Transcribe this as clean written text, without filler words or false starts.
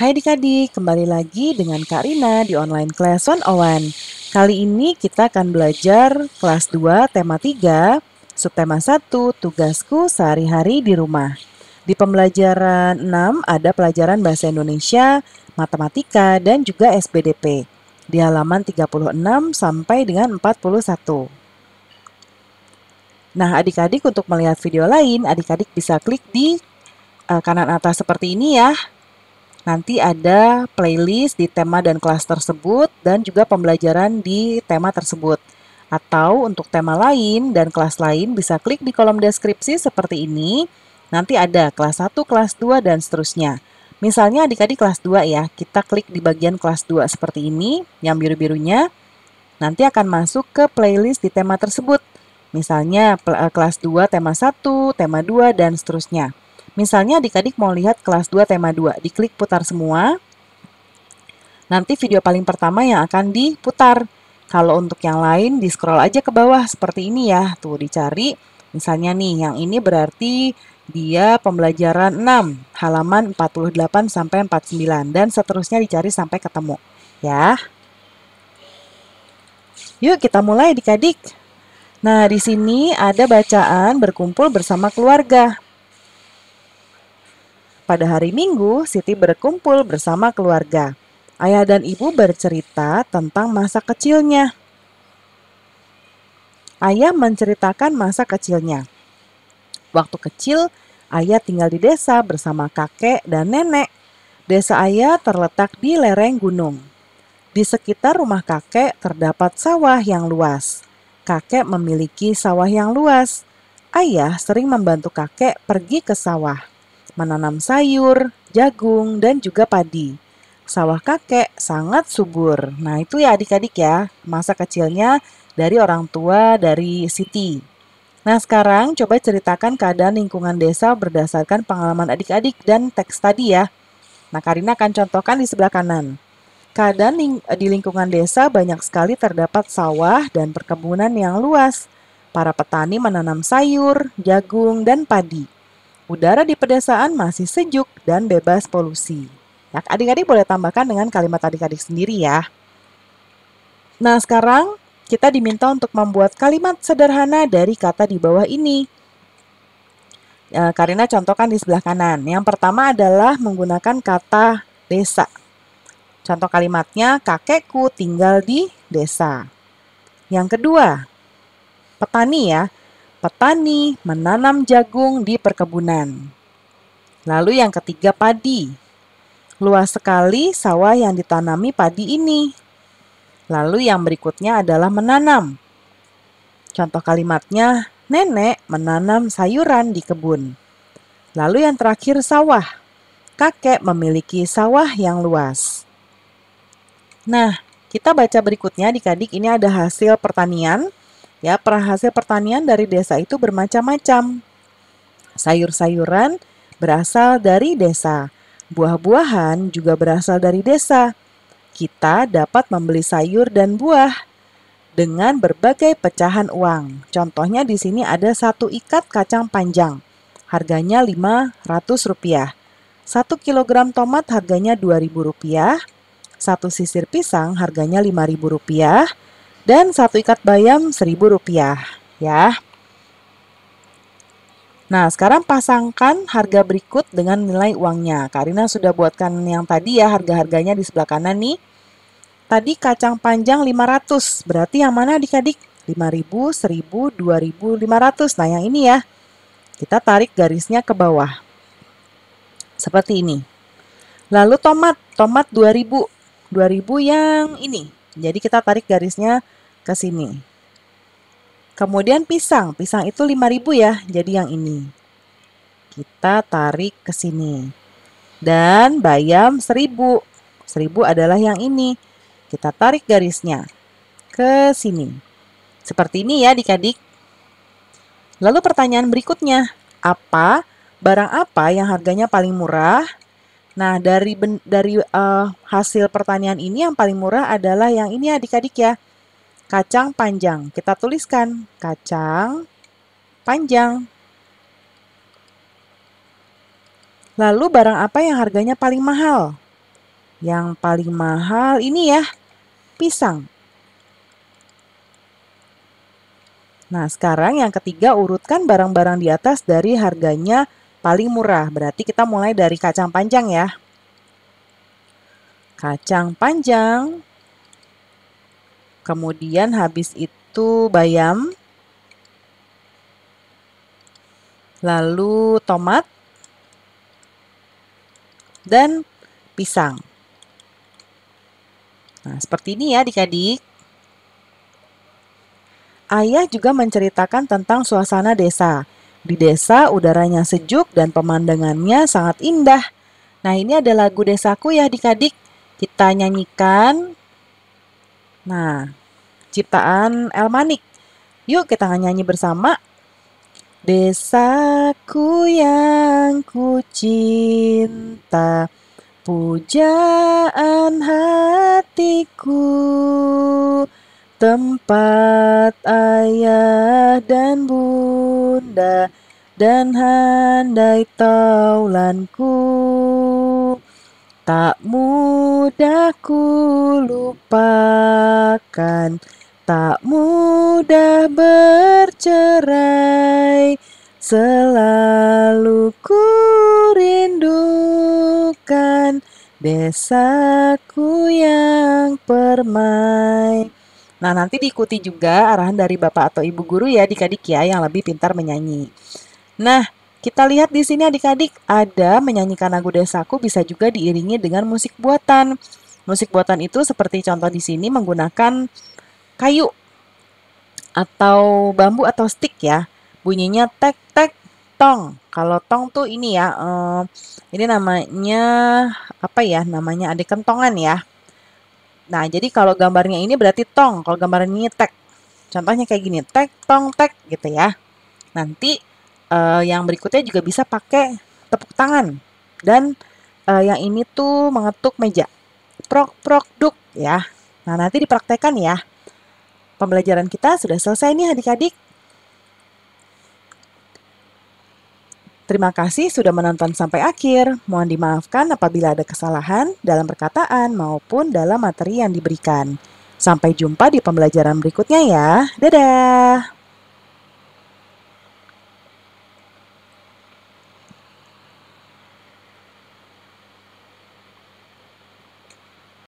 Hai adik-adik, kembali lagi dengan Kak Rina di online class 101. Kali ini kita akan belajar kelas 2 tema 3, subtema 1, tugasku sehari-hari di rumah. Di pembelajaran 6 ada pelajaran bahasa Indonesia, matematika, dan juga SPDP. Di halaman 36 sampai dengan 41. Nah, adik-adik untuk melihat video lain, adik-adik bisa klik di kanan atas seperti ini ya. Nanti ada playlist di tema dan kelas tersebut dan juga pembelajaran di tema tersebut. Atau untuk tema lain dan kelas lain bisa klik di kolom deskripsi seperti ini. Nanti ada kelas 1, kelas 2, dan seterusnya. Misalnya adik-adik kelas 2 ya, kita klik di bagian kelas 2 seperti ini, yang biru-birunya. Nanti akan masuk ke playlist di tema tersebut. Misalnya kelas 2 tema 1, tema 2, dan seterusnya. Misalnya adik-adik mau lihat kelas 2 tema 2, diklik putar semua. Nanti video paling pertama yang akan diputar. Kalau untuk yang lain di scroll aja ke bawah seperti ini ya. Tuh dicari. Misalnya nih, yang ini berarti dia pembelajaran 6, halaman 48 sampai 49 dan seterusnya dicari sampai ketemu. Ya. Yuk kita mulai adik-adik. Nah, di sini ada bacaan berkumpul bersama keluarga. Pada hari Minggu, Siti berkumpul bersama keluarga. Ayah dan ibu bercerita tentang masa kecilnya. Ayah menceritakan masa kecilnya. Waktu kecil, ayah tinggal di desa bersama kakek dan nenek. Desa ayah terletak di lereng gunung. Di sekitar rumah kakek terdapat sawah yang luas. Kakek memiliki sawah yang luas. Ayah sering membantu kakek pergi ke sawah, menanam sayur, jagung, dan juga padi. Sawah kakek sangat subur. Nah, itu ya adik-adik ya, masa kecilnya dari orang tua dari Siti. Nah, sekarang coba ceritakan keadaan lingkungan desa berdasarkan pengalaman adik-adik dan teks tadi ya. Nah, Karina akan contohkan di sebelah kanan. Keadaan di lingkungan desa banyak sekali terdapat sawah dan perkebunan yang luas. Para petani menanam sayur, jagung, dan padi. Udara di pedesaan masih sejuk dan bebas polusi. Ya, adik-adik boleh tambahkan dengan kalimat adik-adik sendiri ya. Nah, sekarang kita diminta untuk membuat kalimat sederhana dari kata di bawah ini. Karina contohkan di sebelah kanan. Yang pertama adalah menggunakan kata desa. Contoh kalimatnya, kakekku tinggal di desa. Yang kedua, petani ya. Petani menanam jagung di perkebunan. Lalu yang ketiga, padi. Luas sekali sawah yang ditanami padi ini. Lalu yang berikutnya adalah menanam. Contoh kalimatnya, nenek menanam sayuran di kebun. Lalu yang terakhir, sawah. Kakek memiliki sawah yang luas. Nah, kita baca berikutnya adik-adik, ini ada hasil pertanian. Ya, hasil pertanian dari desa itu bermacam-macam. Sayur-sayuran berasal dari desa. Buah-buahan juga berasal dari desa. Kita dapat membeli sayur dan buah dengan berbagai pecahan uang. Contohnya di sini ada 1 ikat kacang panjang. Harganya Rp500. 1 kilogram tomat harganya Rp2.000. 1 sisir pisang harganya Rp5.000 dan 1 ikat bayam Rp1.000 ya. Nah, sekarang pasangkan harga berikut dengan nilai uangnya. Karina sudah buatkan yang tadi ya, harga-harganya di sebelah kanan nih. Tadi kacang panjang 500, berarti yang mana adik-adik? 5.000, 1.000, 2.000, 500. Nah, yang ini ya. Kita tarik garisnya ke bawah. Seperti ini. Lalu tomat 2.000. 2.000 yang ini. Jadi kita tarik garisnya ke sini. Kemudian pisang itu 5.000 ya. Jadi yang ini. Kita tarik ke sini. Dan bayam 1.000. 1.000 adalah yang ini. Kita tarik garisnya ke sini. Seperti ini ya adik-adik. Lalu pertanyaan berikutnya. Barang apa yang harganya paling murah? Nah, dari hasil pertanian ini yang paling murah adalah yang ini adik-adik ya. Kacang panjang. Kita tuliskan kacang panjang. Lalu barang apa yang harganya paling mahal? Yang paling mahal ini ya, pisang. Nah, sekarang yang ketiga, urutkan barang-barang di atas dari harganya paling murah. Berarti kita mulai dari kacang panjang ya. Kacang panjang. Kemudian habis itu bayam. Lalu tomat. Dan pisang. Nah, seperti ini ya adik-adik. Ayah juga menceritakan tentang suasana desa. Di desa udaranya sejuk dan pemandangannya sangat indah. Nah, ini ada lagu desaku ya adik-adik. Kita nyanyikan. Nah, ciptaan Elmanik. Yuk kita nyanyi bersama. Desaku yang ku cinta, pujaan hatiku, tempat ayah dan bunda dan handai taulanku. Tak mudah ku lupakan, tak mudah bercerai, selalu ku rindukan desaku yang permai. Nah, nanti diikuti juga arahan dari Bapak atau Ibu guru ya adik-adik ya yang lebih pintar menyanyi. Nah, kita lihat di sini adik-adik ada menyanyikan lagu desaku bisa juga diiringi dengan musik buatan. Musik buatan itu seperti contoh di sini menggunakan kayu atau bambu atau stick ya. Bunyinya tek tek tong. Kalau tong tuh ini ya, ini namanya apa ya? Namanya adik kentongan ya. Nah, jadi kalau gambarnya ini berarti tong, kalau gambarnya ini tek. Contohnya kayak gini, tek tong tek gitu ya. Nanti yang berikutnya juga bisa pakai tepuk tangan. Dan yang ini tuh mengetuk meja. Prok prok duk ya. Nah, nanti dipraktekkan ya. Pembelajaran kita sudah selesai nih adik-adik. Terima kasih sudah menonton sampai akhir. Mohon dimaafkan apabila ada kesalahan dalam perkataan maupun dalam materi yang diberikan. Sampai jumpa di pembelajaran berikutnya ya. Dadah!